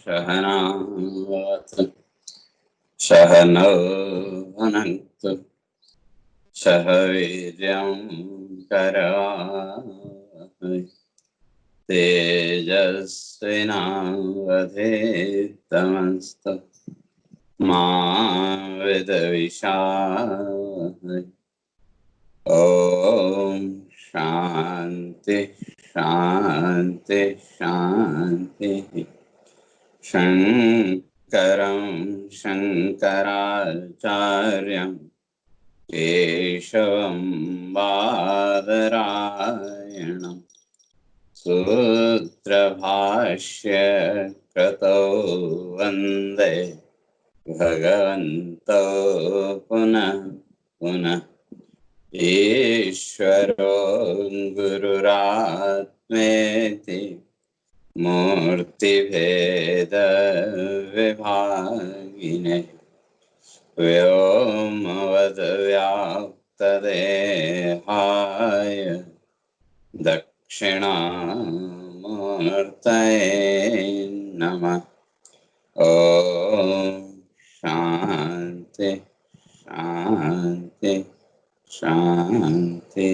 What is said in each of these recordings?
सहनावतु सहनौ भुनक्तु सह वीर्यं करवावहै तेजस्विनावधीतमस्तु मा विद्विषावहै। ओम शांति शांति शांति। शंकरं शंकराचार्यं केशवं बादरायणं सूत्रभाष्य कृतौ वन्दे भगवन्तौ पुनः पुनः। ईश्वरो गुरुरात्मेति मूर्तिभेद विभागिने व्योमवद् व्याप्तदेहाय दक्षिणामूर्तये नमः। ओम शांति शांति शांति।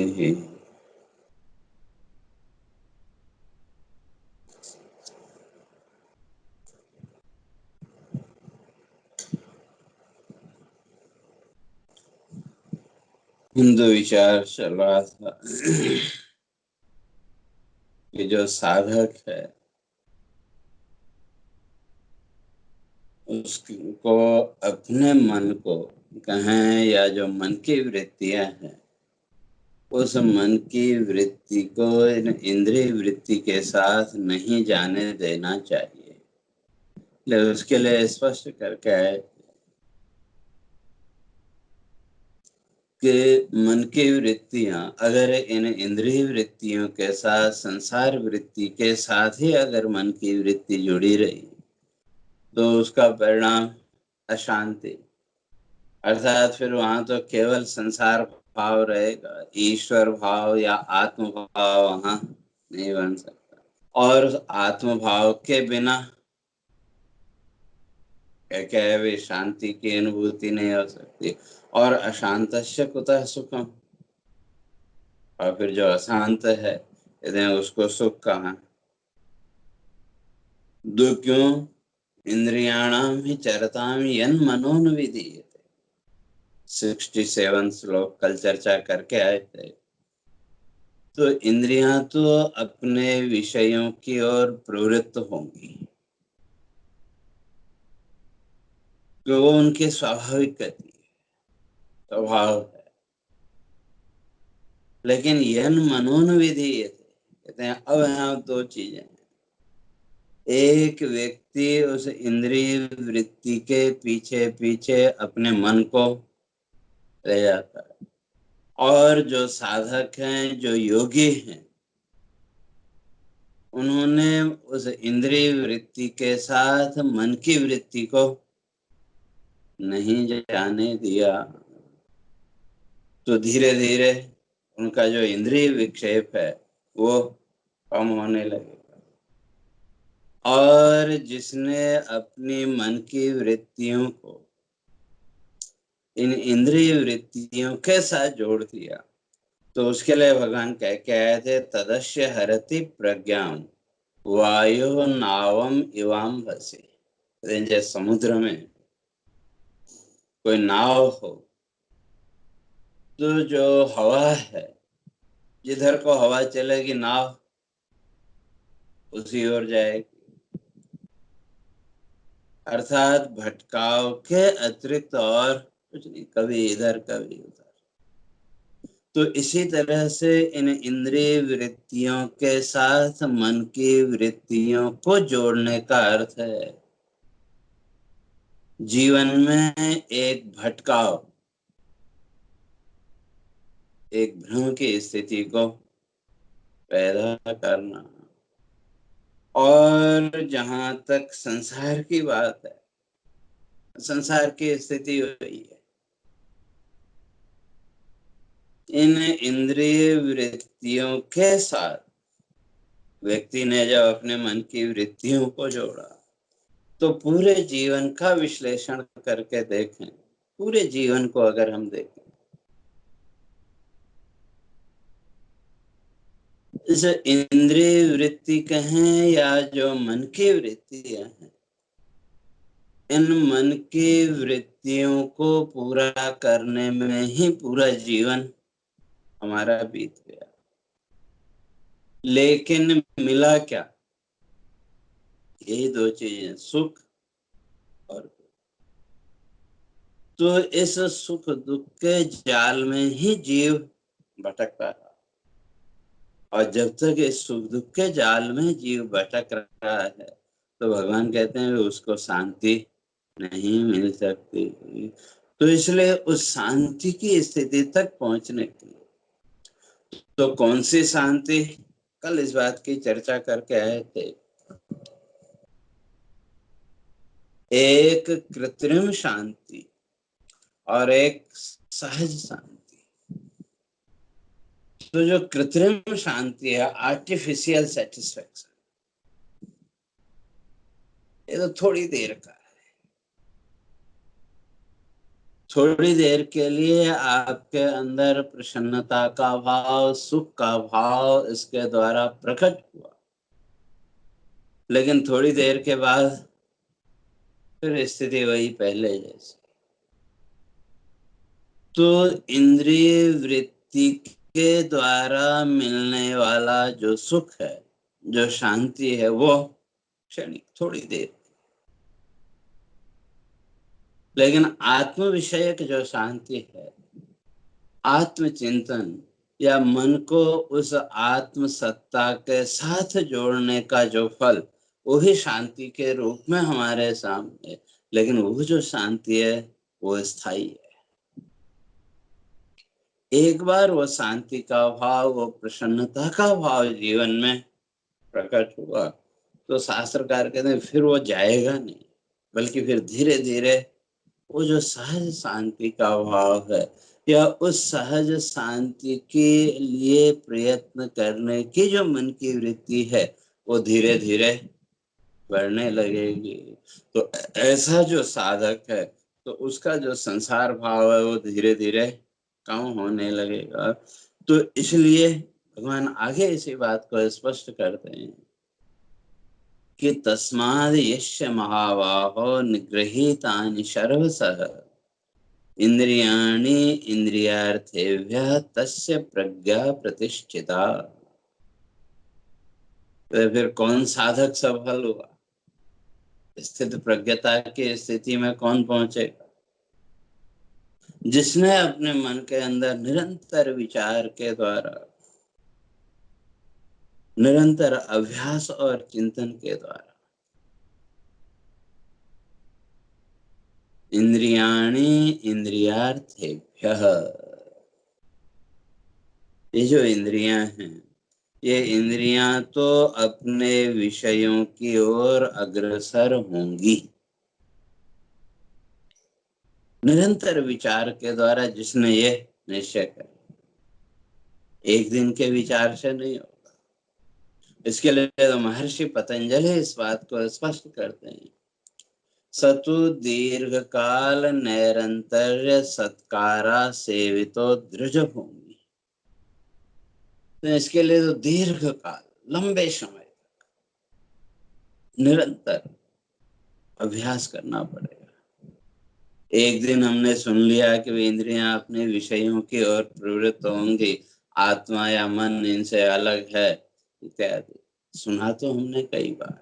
हिंदू विचार चल रहा था कि जो साधक है उसको अपने मन को कहें या जो मन की वृत्तियां हैं उस मन की वृत्ति को इंद्रिय वृत्ति के साथ नहीं जाने देना चाहिए। उसके लिए स्पष्ट करके है कि मन की वृत्तियां अगर इन इंद्रिय वृत्तियों के साथ संसार वृत्ति के साथ ही अगर मन की वृत्ति जुड़ी रही तो उसका परिणाम अशांति, अर्थात फिर वहां तो केवल संसार भाव रहेगा, ईश्वर भाव या आत्म भाव वहां नहीं बन सकता। और आत्म भाव के बिना क्या है वे शांति की अनुभूति नहीं हो सकती। और अशांतस्य कुतः सुखम, और फिर जो अशांत है यदि उसको सुख कहाँ। दो क्यों इंद्रियाणाम ही चरताम यन मनोन विधीयते, 67 श्लोक कल चर्चा करके आए थे। तो इंद्रियां तो अपने विषयों की ओर प्रवृत्त होंगी, तो वो उनकी स्वाभाविक गति है, स्वभाव है। लेकिन यन मनोन विधीयते कहते हैं अब यहाँ दो चीजें हैं। एक व्यक्ति उस इंद्रिय वृत्ति के पीछे पीछे अपने मन को ले जाता है, और जो साधक हैं, जो योगी हैं, उन्होंने उस इंद्रिय वृत्ति के साथ मन की वृत्ति को नहीं जाने दिया, तो धीरे धीरे उनका जो इंद्रिय विक्षेप है वो कम होने लगेगा। और जिसने अपनी मन की वृत्तियों को इन इंद्रिय वृत्तियों के साथ जोड़ दिया तो उसके लिए भगवान कह आए थे, तदस्य हरति प्रज्ञाम वायु नावम इवाम भसे। जैसे समुद्र में कोई नाव हो तो जो हवा है, जिधर को हवा चलेगी नाव उसी ओर जाएगी, अर्थात भटकाव के अतिरिक्त और कुछ नहीं, कभी इधर कभी उधर। तो इसी तरह से इन इंद्रिय वृत्तियों के साथ मन की वृत्तियों को जोड़ने का अर्थ है जीवन में एक भटकाव, एक भ्रम की स्थिति को पैदा करना। और जहां तक संसार की बात है, संसार की स्थिति हुई है, इन इंद्रिय वृत्तियों के साथ व्यक्ति ने जब अपने मन की वृत्तियों को जोड़ा तो पूरे जीवन का विश्लेषण करके देखें, पूरे जीवन को अगर हम देखें, इस इंद्रिय वृत्ति कहें या जो मन की वृत्तियां हैं, इन मन की वृत्तियों को पूरा करने में ही पूरा जीवन हमारा बीत गया। लेकिन मिला क्या? यही दो चीजें, सुख और, तो इस सुख दुख के जाल में ही जीव भटकता रहा। और जब तक इस सुख दुख के जाल में जीव भटक रहा है, तो भगवान कहते हैं उसको शांति नहीं मिल सकती। तो इसलिए उस शांति की स्थिति तक पहुंचने के लिए, तो कौन सी शांति? कल इस बात की चर्चा करके आए थे। एक कृत्रिम शांति और एक सहज शांति। तो जो कृत्रिम शांति है, आर्टिफिशियल सेटिस्फैक्शन, ये तो थोड़ी देर का है। थोड़ी देर के लिए आपके अंदर प्रसन्नता का भाव, सुख का भाव इसके द्वारा प्रकट हुआ, लेकिन थोड़ी देर के बाद फिर स्थिति वही पहले जैसी। तो इंद्रिय वृत्ति के द्वारा मिलने वाला जो सुख है, जो शांति है, वो क्षणिक, थोड़ी देर। लेकिन आत्म विषयक जो शांति है, आत्मचिंतन या मन को उस आत्म सत्ता के साथ जोड़ने का जो फल, वही शांति के रूप में हमारे सामने। लेकिन वो जो शांति है वो स्थायी है। एक बार वो शांति का भाव, वो प्रसन्नता का भाव जीवन में प्रकट हुआ, तो शास्त्रकार कहते हैं फिर वो जाएगा नहीं, बल्कि फिर धीरे धीरे वो जो सहज शांति का भाव है, या उस सहज शांति के लिए प्रयत्न करने की जो मन की वृत्ति है, वो धीरे धीरे बढ़ने लगेगी। तो ऐसा जो साधक है, तो उसका जो संसार भाव है वो धीरे धीरे कम होने लगेगा। तो इसलिए भगवान आगे इसी बात को स्पष्ट करते हैं कि तस्माद् यस्य महाबाहो निगृहीतानि सर्वशः इंद्रियाणि इंद्रियार्थेभ्यः तस्य प्रज्ञा प्रतिष्ठिता। तो फिर कौन साधक सफल हुआ? स्थित प्रज्ञता की स्थिति में कौन पहुंचेगा? जिसने अपने मन के अंदर निरंतर विचार के द्वारा, निरंतर अभ्यास और चिंतन के द्वारा इंद्रियाणि इंद्रियार्थेभ्यः, ये जो इंद्रियां हैं, ये इंद्रियां तो अपने विषयों की ओर अग्रसर होंगी। निरंतर विचार के द्वारा जिसने ये निश्चय कर, एक दिन के विचार से नहीं होगा। इसके लिए तो महर्षि पतंजलि इस बात को स्पष्ट करते हैं, सतु दीर्घ काल नैरंतर्य सत्कारा सेवितो दृढ़ भूमि। तो इसके लिए तो दीर्घ काल, लंबे समय तक निरंतर अभ्यास करना पड़ेगा। एक दिन हमने सुन लिया कि वे इंद्रियां अपने विषयों की ओर प्रवृत्त होंगी, आत्मा या मन इनसे अलग है इत्यादि, सुना तो हमने कई बार।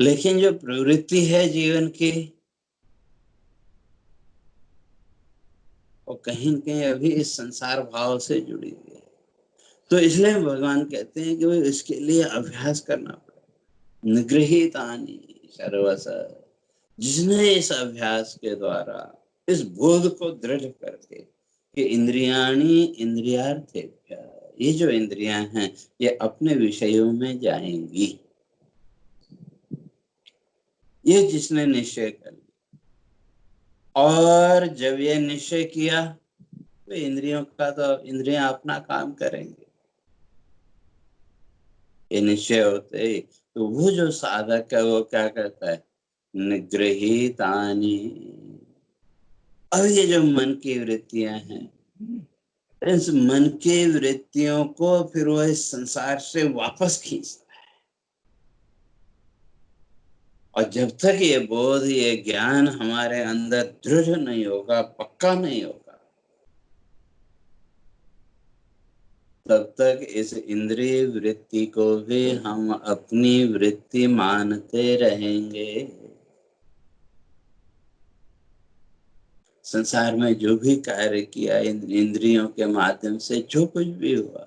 लेकिन जो प्रवृत्ति है जीवन की, वो कहीं न कहीं अभी इस संसार भाव से जुड़ी हुई है। तो इसलिए भगवान कहते हैं कि इसके लिए अभ्यास करना पड़ेगा। निगृहीतानि सर्वशः, जिसने इस अभ्यास के द्वारा इस बोध को दृढ़ करके कि इंद्रियाणि इंद्रियार्थेभ्यः, ये जो इंद्रियां हैं ये अपने विषयों में जाएंगी, ये जिसने निश्चय कर लिया, और जब ये निश्चय किया तो इंद्रियों का तो इंद्रियां अपना काम करेंगे। ये निश्चय होते ही तो वो जो साधक है वो क्या करता है, निगृहीतानि। अब ये जो मन की वृत्तियां हैं, इस मन की वृत्तियों को फिर वो इस संसार से वापस खींचता है। और जब तक ये बोध, ये ज्ञान हमारे अंदर दृढ़ नहीं होगा, पक्का नहीं होगा, तब तक इस इंद्रिय वृत्ति को भी हम अपनी वृत्ति मानते रहेंगे। संसार में जो भी कार्य किया, इंद्रियों के माध्यम से जो कुछ भी हुआ,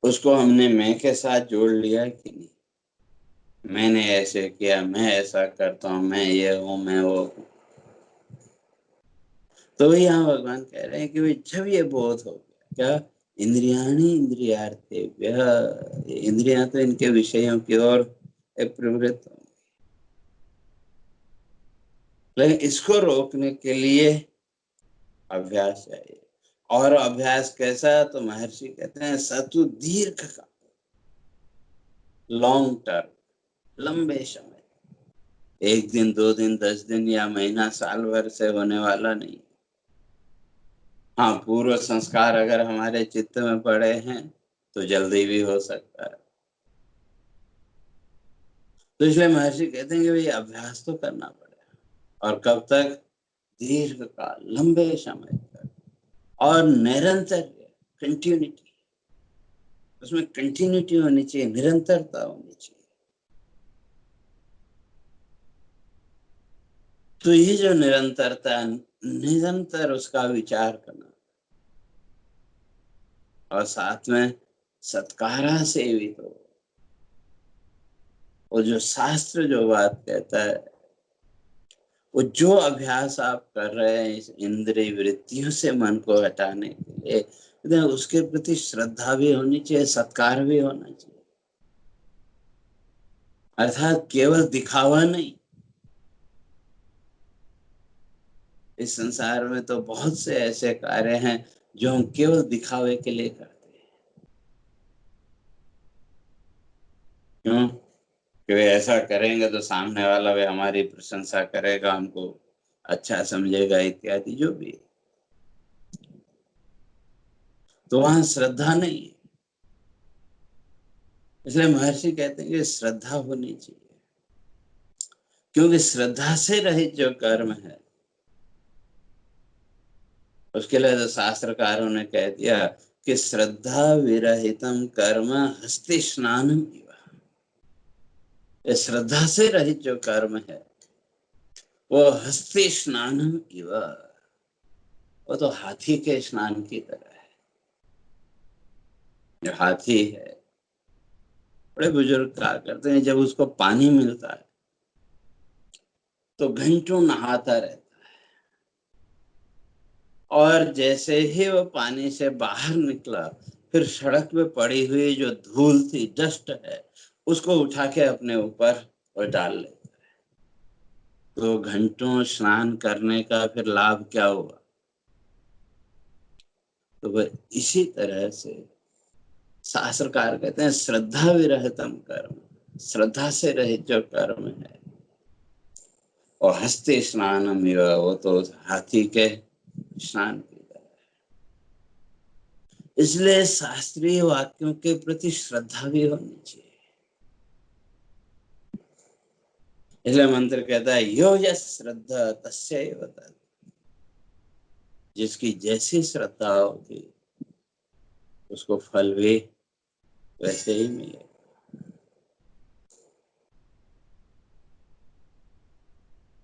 उसको हमने मैं के साथ जोड़ लिया कि नहीं, मैंने ऐसे किया, मैं ऐसा करता हूँ, मैं ये हूँ, मैं वो हूँ। तो वही यहाँ भगवान कह रहे हैं कि भाई जब ये बोध हो गया, क्या, इंद्रियाणि इंद्रियार्थेभ्यः, इंद्रियां तो इनके विषयों की ओर प्रवृत्त होंगी, लेकिन इसको रोकने के लिए अभ्यास चाहिए। और अभ्यास कैसा, तो महर्षि कहते हैं सतु दीर्घ का, लॉन्ग टर्म, लंबे समय, एक दिन, 2 दिन, 10 दिन या महीना, साल भर से होने वाला नहीं। हाँ, पूर्व संस्कार अगर हमारे चित्त में पड़े हैं तो जल्दी भी हो सकता है। तो इसलिए महर्षि कहते हैं कि भाई अभ्यास तो करना पड़ेगा। और कब तक, दीर्घ काल, लंबे समय तक, और निरंतर, कंटिन्यूटी, उसमें कंटिन्यूटी होनी चाहिए, निरंतरता होनी चाहिए। तो ये जो निरंतरता, निरंतर उसका विचार करना, और साथ में सत्कारा सेवित हो। और जो शास्त्र जो बात कहता है, वो जो अभ्यास आप कर रहे हैं इस इंद्रिय वृत्तियों से मन को हटाने के लिए, उसके प्रति श्रद्धा भी होनी चाहिए, सत्कार भी होना चाहिए। अर्थात केवल दिखावा नहीं। इस संसार में तो बहुत से ऐसे कार्य हैं जो हम केवल दिखावे के लिए करते हैं। क्यों? कि वे ऐसा करेंगे तो सामने वाला वे हमारी प्रशंसा करेगा, हमको अच्छा समझेगा, इत्यादि जो भी। तो वहां श्रद्धा नहीं है। इसलिए महर्षि कहते हैं कि श्रद्धा होनी चाहिए, क्योंकि श्रद्धा से रहित जो कर्म है, उसके लिए तो शास्त्रकारों ने कह दिया कि श्रद्धा विरहितम कर्म हस्ति स्नानम इव। ये श्रद्धा से रहित जो कर्म है, वो हस्ति स्नानम इव, वो तो हाथी के स्नान की तरह है। जो हाथी है, बड़े बुजुर्ग कहा करते हैं, जब उसको पानी मिलता है तो घंटों नहाता रहता है, और जैसे ही वो पानी से बाहर निकला, फिर सड़क पे पड़ी हुई जो धूल थी, डस्ट है, उसको उठा के अपने ऊपर और डाल लेता है। तो घंटों स्नान करने का फिर लाभ क्या हुआ? तो वह इसी तरह से शास्त्रकार कहते हैं श्रद्धा विरहितम कर्म, श्रद्धा से रहित जो कर्म है, और हस्ते स्नानम इव, वो तो हाथी के स्नान की तरह। इसलिए शास्त्रीय वाक्यों के प्रति श्रद्धा भी होनी चाहिए। इसलिए मंत्र कहता है यो यस् श्रद्धा तस्यैव तत्, जिसकी जैसी श्रद्धा होगी उसको फल भी वैसे ही मिलेगा।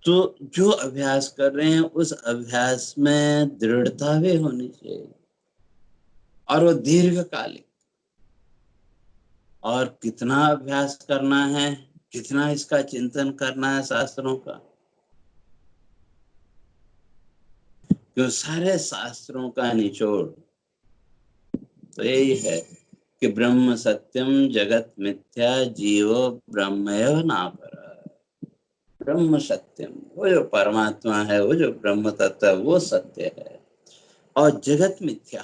तो जो अभ्यास कर रहे हैं उस अभ्यास में दृढ़ता भी होनी चाहिए, और वो दीर्घकालिक। और कितना अभ्यास करना है, कितना इसका चिंतन करना है शास्त्रों का, क्यों सारे शास्त्रों का निचोड़ तो यही है कि ब्रह्म सत्यम जगत मिथ्या जीवो ब्रह्मैव नापरः। ब्रह्म सत्यम, वो जो परमात्मा है, वो जो ब्रह्म तत्व है, वो सत्य है, और जगत मिथ्या,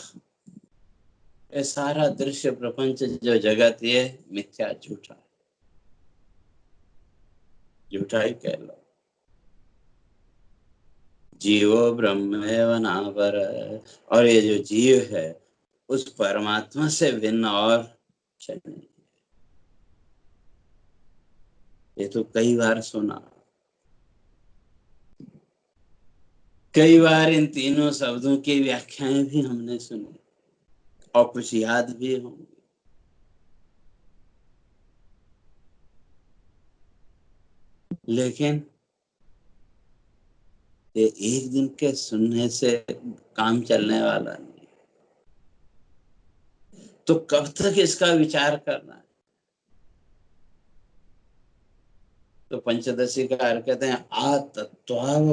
ये सारा दृश्य प्रपंच जो जगत, ये मिथ्या, झूठा है। झूठा ही कह लो। जीवो ब्रह्मेव नापर, और ये जो जीव है उस परमात्मा से भिन्न और कुछ नहीं। ये तो कई बार सुना, कई बार इन तीनों शब्दों की व्याख्याएं भी हमने सुनी और कुछ याद भी होंगी। लेकिन ये एक दिन के सुनने से काम चलने वाला नहीं। तो कब तक इसका विचार करना है? तो पंचदशी का कहते हैं आतत्वावबोधनात्,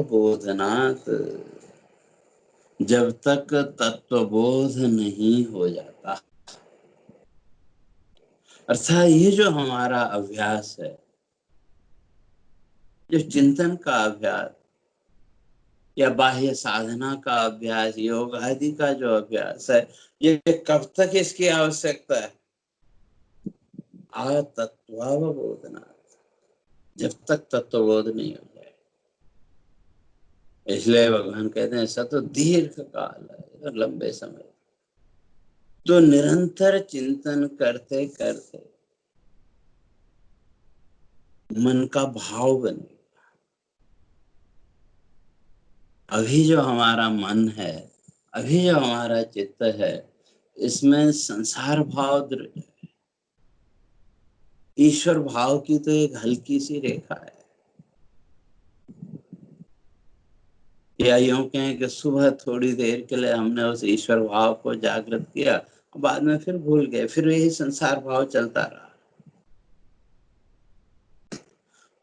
जब तक तत्वबोध नहीं हो जाता। अर्थात ये जो हमारा अभ्यास है, जो चिंतन का अभ्यास या बाह्य साधना का अभ्यास, योग आदि का जो अभ्यास है, ये कब तक इसकी आवश्यकता है? आतत्वावबोधनात्, जब तक तत्वबोध नहीं हो जाए। इसलिए भगवान कहते हैं सतो दीर्घ काल है, लंबे समय। तो निरंतर चिंतन करते करते मन का भाव बने। अभी जो हमारा मन है, अभी जो हमारा चित्त है, इसमें संसार भाव दृढ़ है। ईश्वर भाव की तो एक हल्की सी रेखा है। या यूं कहें कि सुबह थोड़ी देर के लिए हमने उस ईश्वर भाव को जागृत किया, बाद में फिर भूल गए, फिर यही संसार भाव चलता रहा।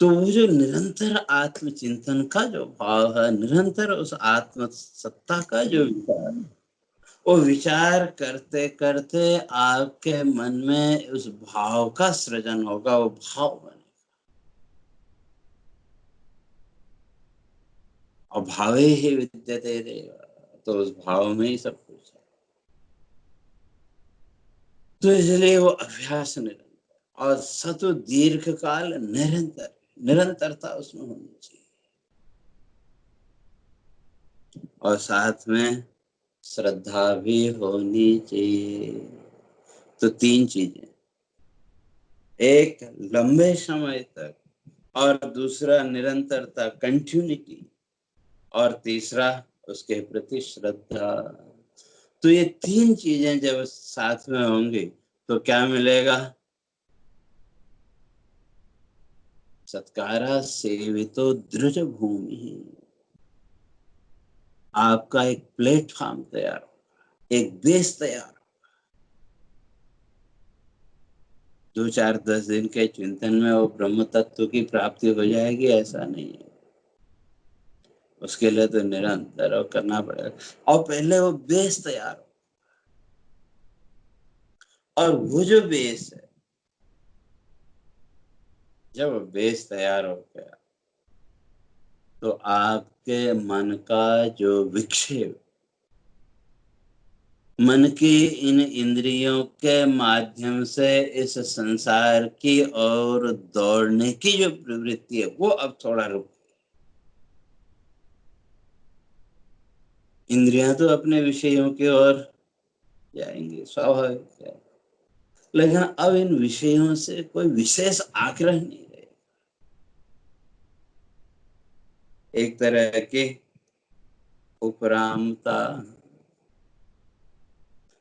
तो वो जो निरंतर आत्मचिंतन का जो भाव है, निरंतर उस आत्म सत्ता का जो विचार, वो विचार करते करते आपके मन में उस भाव का सृजन होगा, वो भाव बनेगा। और भावे ही विद्यते देव, तो उस भाव में ही सब कुछ है। तो इसलिए वो अभ्यास निरंतर और सतु दीर्घ काल निरंतर, निरंतरता उसमें होनी चाहिए। और साथ में श्रद्धा भी होनी चाहिए। तो तीन चीजें, एक लंबे समय तक, और दूसरा निरंतरता, कंटिन्यूटी, और तीसरा उसके प्रति श्रद्धा। तो ये तीन चीजें जब साथ में होंगी तो क्या मिलेगा? सत्कारा सेवितो दृढ़ भूमि, आपका एक प्लेटफॉर्म तैयार, एक बेस तैयार। 2-4-10 दिन के चिंतन में वो ब्रह्म तत्व की प्राप्ति हो जाएगी ऐसा नहीं है। उसके लिए तो निरंतर और करना पड़ेगा, और पहले वो बेस तैयार हो। और वो जो बेस है, जब बेस तैयार हो गया तो आपके मन का जो विक्षेप, मन की इन इंद्रियों के माध्यम से इस संसार की ओर दौड़ने की जो प्रवृत्ति है, वो अब थोड़ा रुक। इंद्रियां तो अपने विषयों की ओर जाएंगी, स्वाभाविक है, लेकिन अब इन विषयों से कोई विशेष आग्रह नहीं रहे। एक तरह की उपरामता,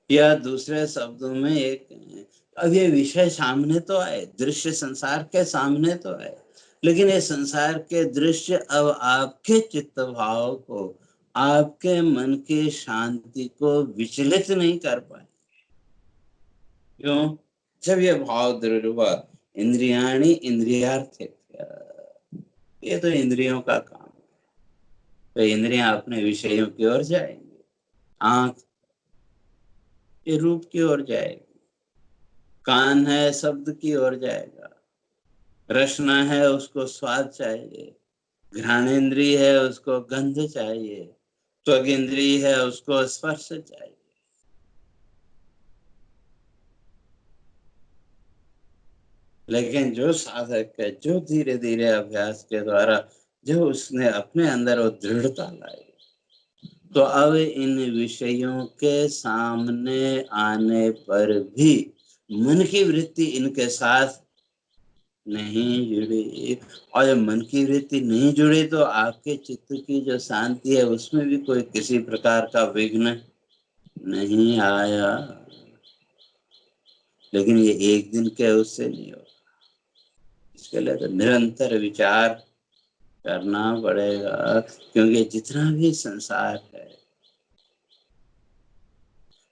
या दूसरे शब्दों में एक, अब ये विषय सामने तो आए, दृश्य संसार के सामने तो आए, लेकिन ये संसार के दृश्य अब आपके चित्त भाव को, आपके मन की शांति को विचलित नहीं कर पाए। क्यों? जब ये भाव दृढ़ हुआ, इंद्रियाणि इंद्रियार्थिक, ये तो इंद्रियों का काम है, तो इंद्रियां अपने विषयों की ओर जाएंगी। आंख ये रूप की ओर जाएगी, कान है शब्द की ओर जाएगा, रसना है उसको स्वाद चाहिए, घ्राणेन्द्रिय है उसको गंध चाहिए, त्वग इंद्रिय है उसको स्पर्श चाहिए। लेकिन जो साधक है, जो धीरे धीरे अभ्यास के द्वारा जो उसने अपने अंदर वो दृढ़ता लाई, तो अब इन विषयों के सामने आने पर भी मन की वृत्ति इनके साथ नहीं जुड़ी। और जब मन की वृत्ति नहीं जुड़ी तो आपके चित्त की जो शांति है उसमें भी कोई किसी प्रकार का विघ्न नहीं आया। लेकिन ये एक दिन के उससे नहीं होगा, इसके लिए तो निरंतर विचार करना पड़ेगा। क्योंकि जितना भी संसार है,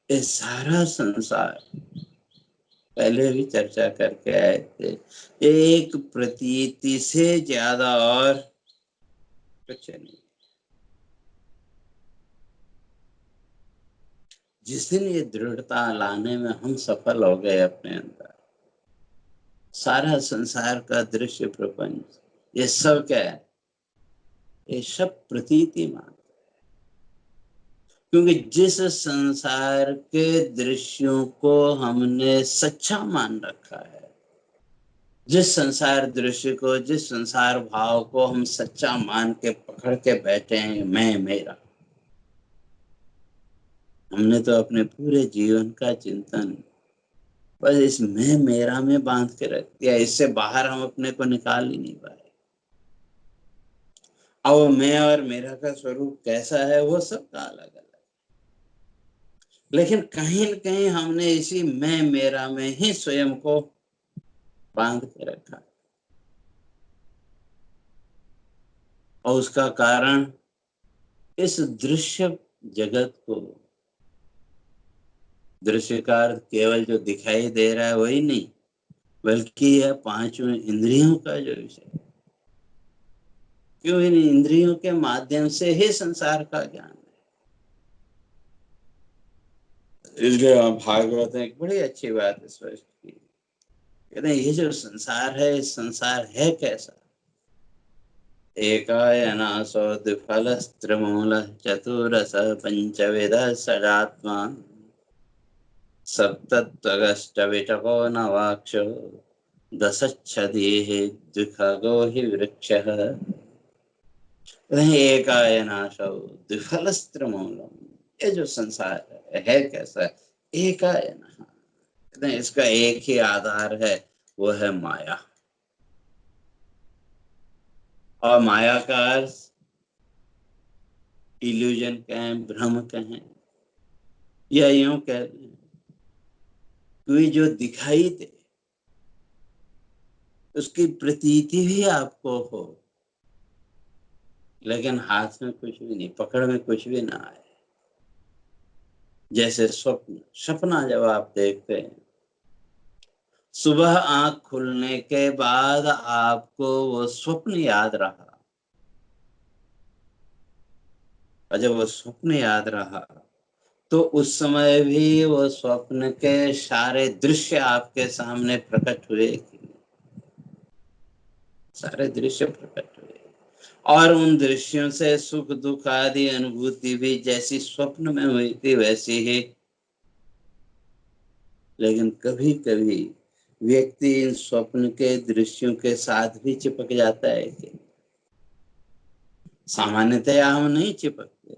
ये सारा संसार पहले भी चर्चा करके आए थे, एक प्रतीति से ज्यादा और कुछ नहीं। जिस दिन ये दृढ़ता लाने में हम सफल हो गए अपने अंदर, सारा संसार का दृश्य प्रपंच ये सब क्या है, ये सब प्रतीति मात्र। क्योंकि जिस संसार के दृश्यों को हमने सच्चा मान रखा है, जिस संसार दृश्य को, जिस संसार भाव को हम सच्चा मान के पकड़ के बैठे हैं, मैं मेरा, हमने तो अपने पूरे जीवन का चिंतन बस इस मैं मेरा में बांध के रख दिया। इससे बाहर हम अपने को निकाल ही नहीं पाए। अब मैं और मेरा का स्वरूप कैसा है वो सबका अलग अलग, लेकिन कहीं न कहीं हमने इसी मैं मेरा में ही स्वयं को बांध के रखा। और उसका कारण इस दृश्य जगत को, दृश्य का अर्थ केवल जो दिखाई दे रहा है वही नहीं, बल्कि यह पांचों इंद्रियों का जो विषय है। क्यों, इन इंद्रियों के माध्यम से ही संसार का ज्ञान है। इसलिए भागवत ने एक बड़ी अच्छी बात स्पष्ट की, कहते हैं ये जो संसार है, इस संसार है कैसा। एकायनासो द्विफलस्त्रिमूलः चतुरसः पंचविधः षडात्मा सप्तत्वगष्टविटको नवाक्षो दशच्छदीः द्विखगो हि वृक्षः। एकायनासो द्विफलस्त्रिमूलम्, ये जो संसार है कैसा, एकायन, इसका एक ही आधार है, वो है माया। और माया का अर्थ इल्यूजन कहें, भ्रम कहें, या यूं कह दें कोई जो दिखाई दे, उसकी प्रतीति भी आपको हो, लेकिन हाथ में कुछ भी नहीं, पकड़ में कुछ भी ना आए। जैसे स्वप्न, सपना जब आप देखते हैं, सुबह आंख खुलने के बाद आपको वो स्वप्न याद रहा, और जब वो स्वप्न याद रहा तो उस समय भी वो स्वप्न के सारे दृश्य आपके सामने प्रकट हुए, सारे दृश्य प्रकट हुए। और उन दृश्यों से सुख दुख आदि अनुभूति भी जैसी स्वप्न में हुई थी वैसी ही। लेकिन कभी कभी व्यक्ति इन स्वप्न के दृश्यों के साथ भी चिपक जाता है कि सामान्यतया हम नहीं चिपकते,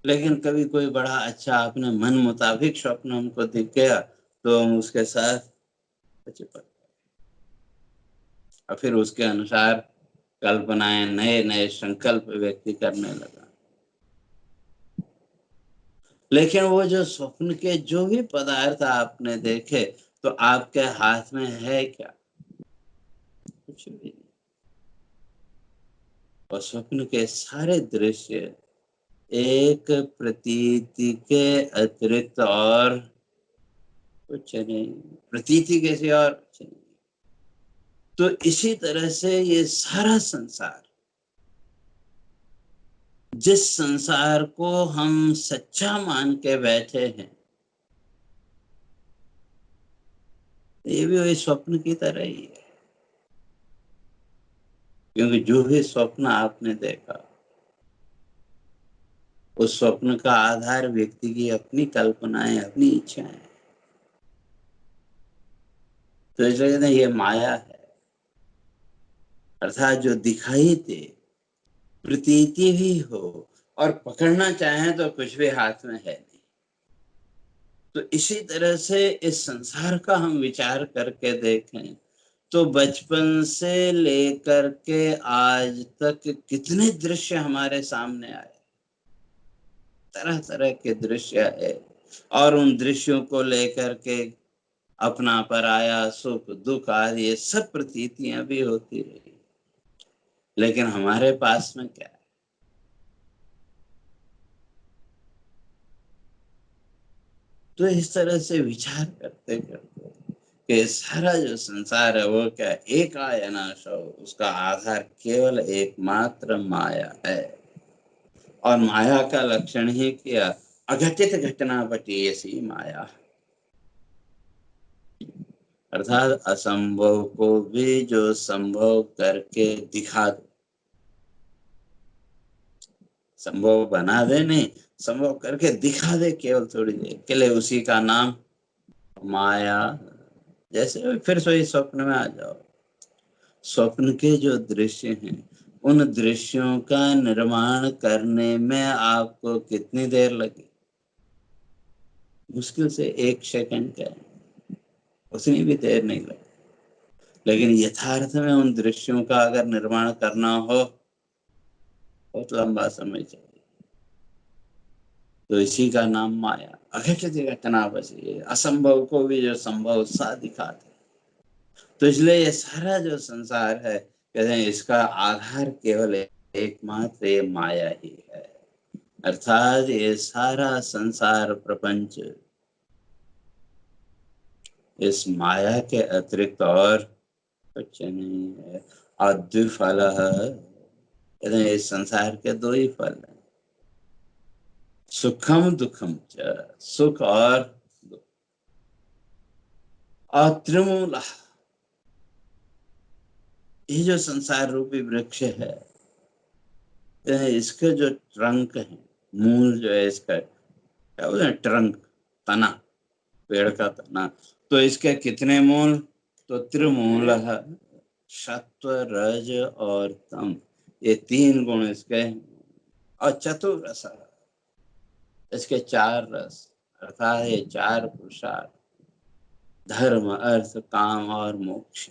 लेकिन कभी कोई बड़ा अच्छा अपने मन मुताबिक स्वप्न हमको दिख गया तो हम उसके साथ चिपक, और फिर उसके अनुसार कल्पनाएं, नए नए संकल्प व्यक्ति करने लगा। लेकिन वो जो स्वप्न के जो भी पदार्थ आपने देखे, तो आपके हाथ में है क्या, कुछ भी नहीं। और स्वप्न के सारे दृश्य एक प्रतीति के अतिरिक्त और कुछ नहीं, प्रतीति के सिवा और कुछ नहीं। तो इसी तरह से ये सारा संसार, जिस संसार को हम सच्चा मान के बैठे हैं, ये भी वही स्वप्न की तरह ही है। क्योंकि जो भी स्वप्न आपने देखा, उस स्वप्न का आधार व्यक्ति की अपनी कल्पनाएं, अपनी इच्छाएं। तो इसलिए कहते हैं ये माया है, अर्थात जो दिखाई दे, प्रतीति भी हो और पकड़ना चाहें तो कुछ भी हाथ में है नहीं। तो इसी तरह से इस संसार का हम विचार करके देखें तो बचपन से लेकर के आज तक कितने दृश्य हमारे सामने आए, तरह तरह के दृश्य है, और उन दृश्यों को लेकर के अपना पराया, सुख दुख आदि ये सब प्रतीतियां भी होती रही, लेकिन हमारे पास में क्या है? तो इस तरह से विचार करते करते कि सारा जो संसार है वो क्या, एक आयनाशो, उसका आधार केवल एकमात्र माया है। और माया का लक्षण ही क्या, अघटित घटना बटी ऐसी माया, अर्थात असंभव को भी जो संभव करके दिखा दे, संभव बना दे नहीं, संभव करके दिखा दे केवल थोड़ी देर के लिए, उसी का नाम माया। जैसे फिर सोई स्वप्न में आ जाओ, स्वप्न के जो दृश्य हैं, उन दृश्यों का निर्माण करने में आपको कितनी देर लगी? मुश्किल से 1 सेकंड का है, उतनी भी देर नहीं लगी। लेकिन यथार्थ में उन दृश्यों का अगर निर्माण करना हो, बहुत लंबा समय चाहिए। तो इसी का नाम माया, अघटित घटना बसी, असंभव को भी जो संभव सा दिखाते। तो इसलिए ये सारा जो संसार है, कहते हैं इसका आधार केवल एकमात्र ये माया ही है, अर्थात ये सारा संसार प्रपंच इस माया के अतिरिक्त और कुछ नहीं है। और द्विफल, कहते हैं इस संसार के 2 ही फल हैं, सुखम दुखम च, सुख और दुख। और त्रिमूला, ये जो संसार रूपी वृक्ष है, इसके जो ट्रंक है, मूल जो है इसका, क्या बोलते हैं, ट्रंक, तना, पेड़ का तना। तो इसके कितने मूल? तो त्रिमूल, सत्व रज और तम, ये 3 गुण इसके। और चतुरस, इसके 4 रस, अर्थात ये 4 पुरुषार्थ, धर्म अर्थ काम और मोक्ष,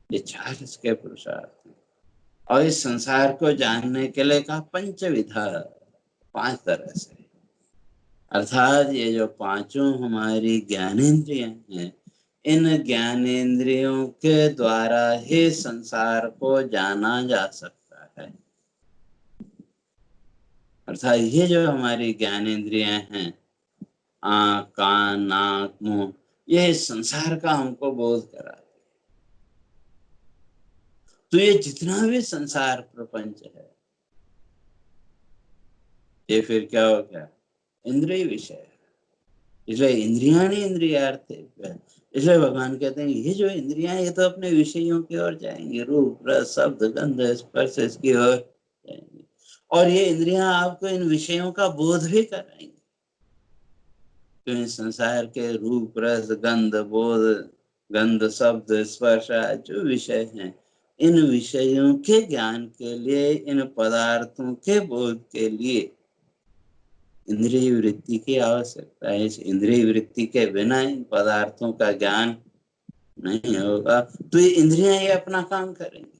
ये 4 इसके पुरुषार्थ हैं। और इस संसार को जानने के लिए कहा पंचविधा, 5 तरह से, अर्थात ये जो 5 हमारी ज्ञानेंद्रियां हैं, इन ज्ञानेंद्रियों के द्वारा ही संसार को जाना जा सकता है। अर्थात ये जो हमारी ज्ञानेंद्रियां हैं, आँख कान नाक मुंह, ये संसार का हमको बोध कराते। तो ये जितना भी संसार प्रपंच है, ये फिर क्या हो गया, इंद्रिय विषय है। इसलिए इंद्रियाणी इंद्रियार्थ, इसलिए भगवान कहते हैं ये जो इंद्रियां, ये तो अपने विषयों की ओर जाएंगे, रूप रस शब्द गंध स्पर्श इसकी ओर जाएंगे, और ये इंद्रियां आपको इन विषयों का बोध भी कराएंगे। तो इस संसार के रूप रस गंध बोध, गंध शब्द स्पर्श जो विषय हैं, इन विषयों के ज्ञान के लिए, इन पदार्थों के बोध के लिए इंद्रिय वृत्ति की आवश्यकता है। इस इंद्रिय वृत्ति के बिना इन पदार्थों का ज्ञान नहीं होगा। तो ये इंद्रियां ये अपना काम करेंगी,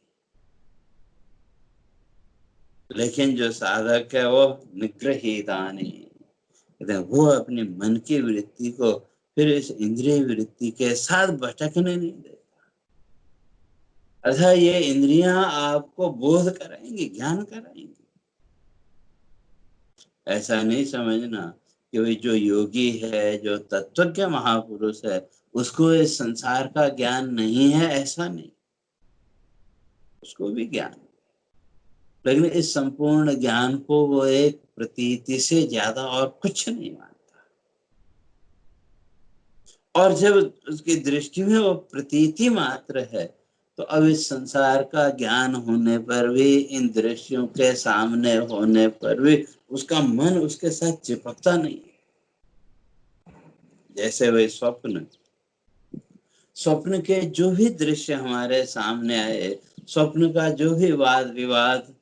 लेकिन जो साधक है वो निग्रहीतानि, वो अपने मन की वृत्ति को फिर इस इंद्रिय वृत्ति के साथ भटकने नहीं देता। अर्थात ये इंद्रियां आपको बोध कराएंगी, ज्ञान कराएंगी। ऐसा नहीं समझना कि वही जो योगी है, जो तत्वज्ञ महापुरुष है, उसको इस संसार का ज्ञान नहीं है, ऐसा नहीं, उसको भी ज्ञान, लेकिन इस संपूर्ण ज्ञान को वो एक प्रतीति से ज्यादा और कुछ नहीं मानता। और जब उसकी दृष्टि में वो प्रतीति मात्र है, तो अब इस संसार का ज्ञान होने पर भी, इन दृश्यों के सामने होने पर भी उसका मन उसके साथ चिपकता नहीं। जैसे वही स्वप्न, स्वप्न के जो भी दृश्य हमारे सामने आए, स्वप्न का जो भी वाद विवाद,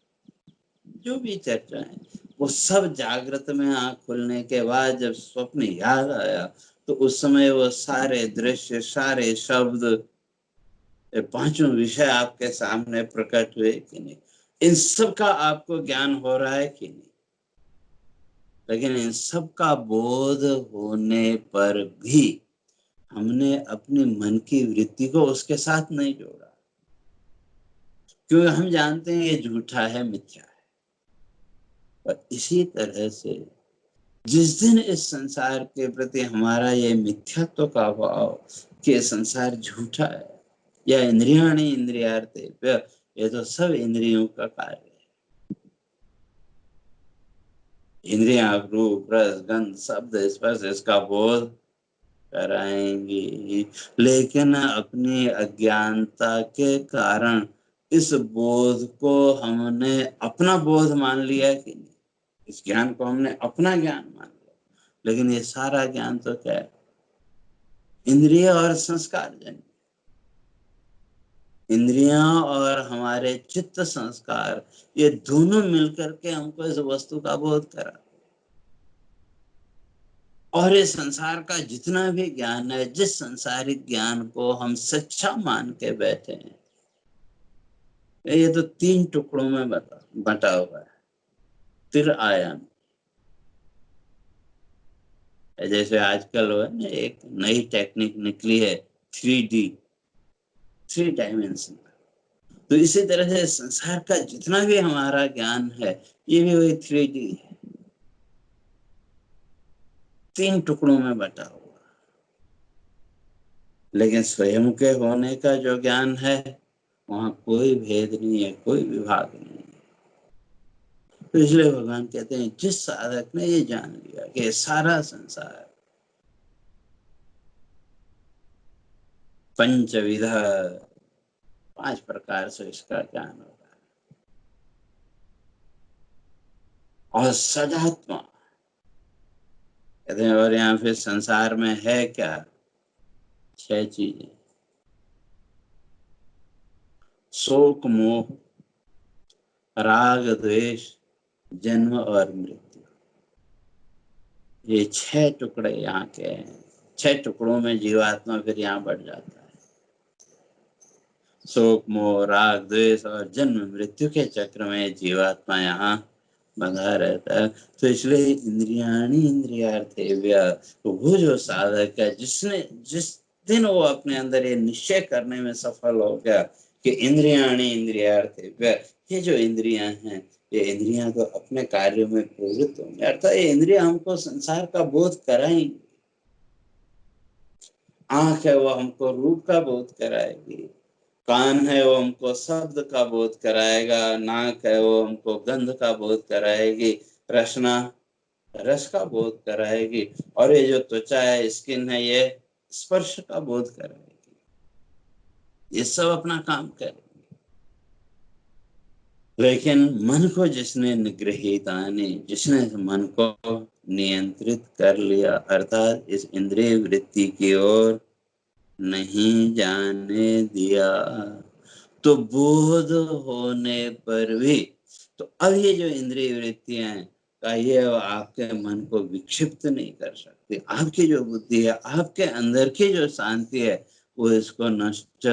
जो भी चर्चाएं, वो सब जागृत में आंख खुलने के बाद जब स्वप्न याद आया तो उस समय वो सारे दृश्य, सारे शब्द, ये पांचों विषय आपके सामने प्रकट हुए कि नहीं? इन सब का आपको ज्ञान हो रहा है कि नहीं? लेकिन इन सब का बोध होने पर भी हमने अपने मन की वृत्ति को उसके साथ नहीं जोड़ा, क्योंकि हम जानते हैं ये झूठा है, मिथ्या है। और इसी तरह से जिस दिन इस संसार के प्रति हमारा ये मिथ्यात्व का भाव कि ये संसार झूठा है, या इंद्रियाणि इंद्रियार्थे, ये तो सब इंद्रियों का कार्य है। इंद्रियां रूप रस गंध शब्द स्पर्श इसका बोध कराएंगी, लेकिन अपनी अज्ञानता के कारण इस बोध को हमने अपना बोध मान लिया कि नहीं? इस ज्ञान को हमने अपना ज्ञान मान लिया, लेकिन ये सारा ज्ञान तो क्या है? इंद्रिय और संस्कार जन्य। इंद्रियां और हमारे चित्त संस्कार, ये दोनों मिलकर के हमको इस वस्तु का बोध करा। और इस संसार का जितना भी ज्ञान है, जिस संसारिक ज्ञान को हम सच्चा मान के बैठे हैं, ये तो 3 टुकड़ों में बटा हुआ है, त्रिआयाम। जैसे आजकल है ना, एक नई टेक्निक निकली है 3D, 3 डायमेंशन। तो इसी तरह से संसार का जितना भी हमारा ज्ञान है, ये भी वही 3D है, 3 टुकड़ों में बटा हुआ। लेकिन स्वयं के होने का जो ज्ञान है, वहां कोई भेद नहीं है, कोई विभाग नहीं है। तो इसलिए भगवान कहते हैं जिस साधक ने ये जान लिया कि सारा संसार पंचविधा, 5 प्रकार से इसका ज्ञान होगा, और सदात्मा कहते हैं। और यहाँ फिर संसार में है क्या? 6 चीजें: शोक मोह, राग द्वेष, जन्म और मृत्यु। ये 6 टुकड़े यहाँ के हैं। 6 टुकड़ों में जीवात्मा फिर यहाँ बढ़ जाता है। शोक मोह राग द्वेष और जन्म मृत्यु के चक्र में जीवात्मा यहाँ बंधा रहता है। तो इसलिए इंद्रियाणि इंद्रियार्थे, वो जो साधक है, जिस दिन वो अपने अंदर ये निश्चय करने में सफल हो गया कि इंद्रियाणि इंद्रियार्थे, ये जो इंद्रियां हैं, ये इंद्रियां तो अपने कार्यों में प्रवृत्त होंगे, अर्थात ये इंद्रियां हमको संसार का बोध कराएंगी। आंख है वो हमको रूप का बोध कराएगी, कान है वो हमको शब्द का बोध कराएगा, नाक है वो हमको गंध का बोध कराएगी, रसना रस का बोध कराएगी, और ये जो त्वचा है, स्किन है, ये स्पर्श का बोध कराएगी। ये सब अपना काम करेगी। लेकिन मन को जिसने निग्रहित आने, जिसने मन को नियंत्रित कर लिया, अर्थात इस इंद्रिय वृत्ति की ओर नहीं जाने दिया, तो बोध होने पर भी, तो अब ये जो इंद्रिय वृत्तियां हैं का ये आपके मन को विक्षिप्त नहीं कर सकती। आपकी जो बुद्धि है, आपके अंदर की जो शांति है, वो इसको नष्ट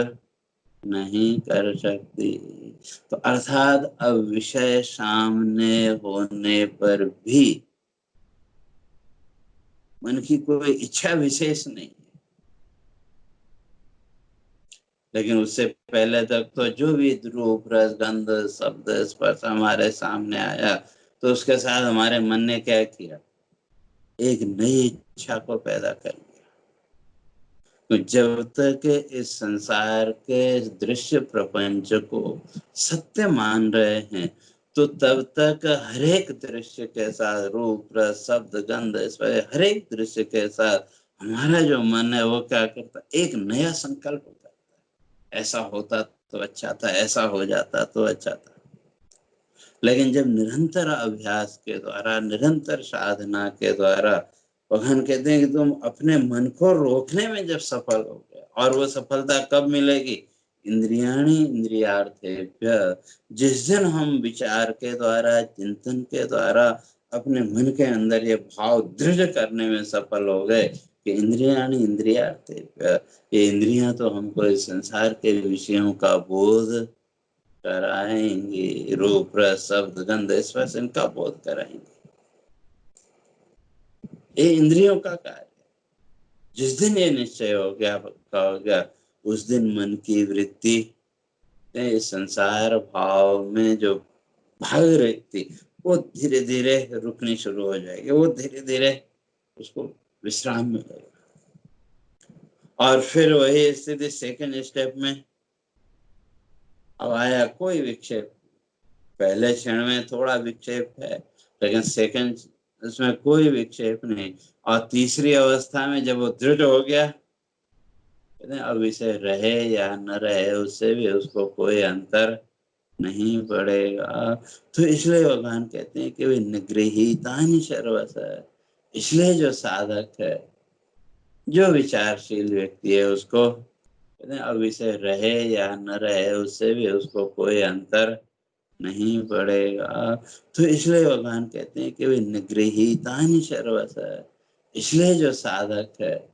नहीं कर सकती। तो अर्थात अब विषय सामने होने पर भी मन की कोई इच्छा विशेष नहीं, लेकिन उससे पहले तक तो जो भी रूप रस गंध शब्द स्पर्श हमारे सामने आया, तो उसके साथ हमारे मन ने क्या किया? एक नई इच्छा को पैदा कर लिया। तो जब तक इस संसार के दृश्य प्रपंच को सत्य मान रहे हैं, तो तब तक हर एक दृश्य के साथ रूप रस शब्द गंध स्पर्श, हर एक दृश्य के साथ हमारा जो मन है वो क्या करता? एक नया संकल्प करता है, ऐसा होता तो अच्छा था, ऐसा हो जाता तो अच्छा था। लेकिन जब निरंतर अभ्यास के द्वारा, निरंतर साधना के द्वारा भगवान कहते हैं कि तुम अपने मन को रोकने में जब सफल हो गए, और वो सफलता कब मिलेगी? इंद्रियाणि इंद्रियार्थेभ्य, जिस दिन हम विचार के द्वारा, चिंतन के द्वारा अपने मन के अंदर ये भाव दृढ़ करने में सफल हो गए कि इंद्रियाणि इंद्रियार्थेभ्य, ये इंद्रियां तो हमको इस संसार के विषयों का बोध कराएंगे, रूप रस शब्द गंध स्पर्श इनका बोध कराएंगे। ये इंद्रियों का कार्य। जिस दिन ये निश्चय हो गया उस दिन मन की वृत्ति संसार भाव में जो भाग रही थी वो धीरे धीरे रुकनी शुरू हो जाएगी, वो धीरे धीरे उसको विश्राम मिलेगा। और फिर वही स्थिति सेकंड स्टेप में, अब आया कोई विक्षेप, पहले क्षण में थोड़ा विक्षेप है लेकिन सेकंड उसमें कोई विक्षेप नहीं, और तीसरी अवस्था में जब वो दृढ़ हो गया, अब इसे रहे या न रहे उससे भी उसको कोई अंतर नहीं पड़ेगा। तो इसलिए भगवान कहते हैं कि वे निगृहीतानि सर्वश, इसलिए जो साधक है, जो विचारशील व्यक्ति है, उसको कहते हैं अब इसे रहे या न रहे उससे भी उसको कोई अंतर नहीं पड़ेगा। तो इसलिए भगवान कहते हैं कि वे निगृहीतानि सर्वश, इसलिए जो साधक है,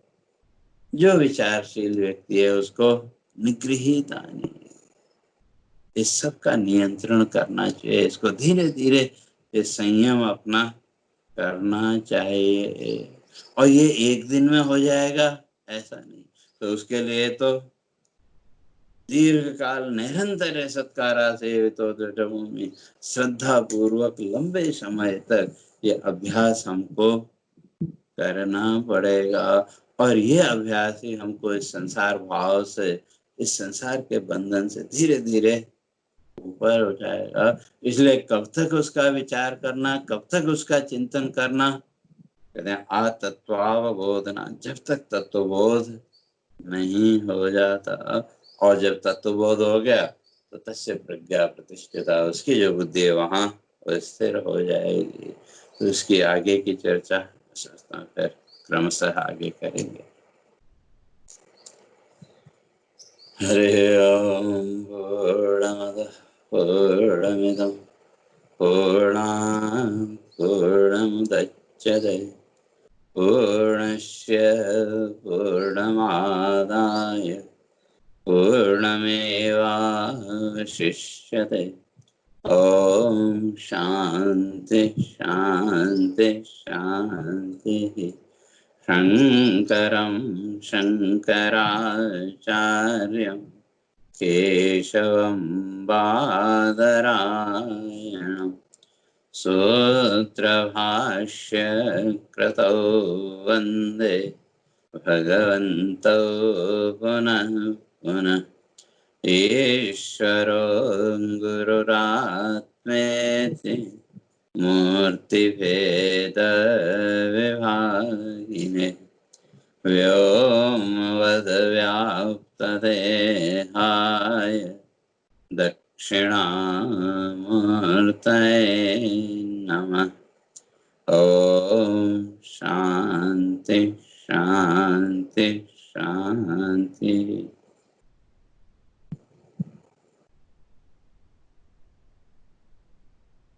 जो विचारशील व्यक्ति है, उसको निगृहीतानि, इस सब का नियंत्रण करना चाहिए, इसको धीरे धीरे ये संयम अपना करना चाहिए। और ये एक दिन में हो जाएगा ऐसा नहीं, तो उसके लिए तो दीर्घ काल निरंतर सत्कारा से तो दृढ़भूमि श्रद्धा पूर्वक लंबे समय तक ये अभ्यास हमको करना पड़ेगा। और ये अभ्यास ही हमको इस संसार भाव से, इस संसार के बंधन से धीरे धीरे ऊपर उठाएगा। इसलिए कब तक उसका विचार करना, कब तक उसका चिंतन करना, कहते हैं आतत्वावबोधना, जब तक तत्वबोध नहीं हो जाता। और जब तत्वबोध हो गया तो तस्य प्रज्ञा प्रतिष्ठिता, उसकी जो बुद्धि है वहां वो स्थिर हो जाएगी। तो उसकी आगे की चर्चा फिर क्रमशः आगे करेंगे। हरे ओम। पूर्णमदः पूर्णमिदं पूर्णात् पूर्णमुदच्यते पूर्णस्य पूर्णमादाय पूर्णमेवावशिष्यते। ओम शांति शांति शांति। शंकरं शंकराचार्यं केशवं बादरायणं सूत्रभाष्य कृतौ वन्दे भगवन्तौ पुनः पुनः। ईश्वरो गुरुरात्मेति मूर्तिभेदविभागिने व्योमवद्व्याप्तदेहाय दक्षिणामूर्तये नमः। ओम शांति शांति शांति।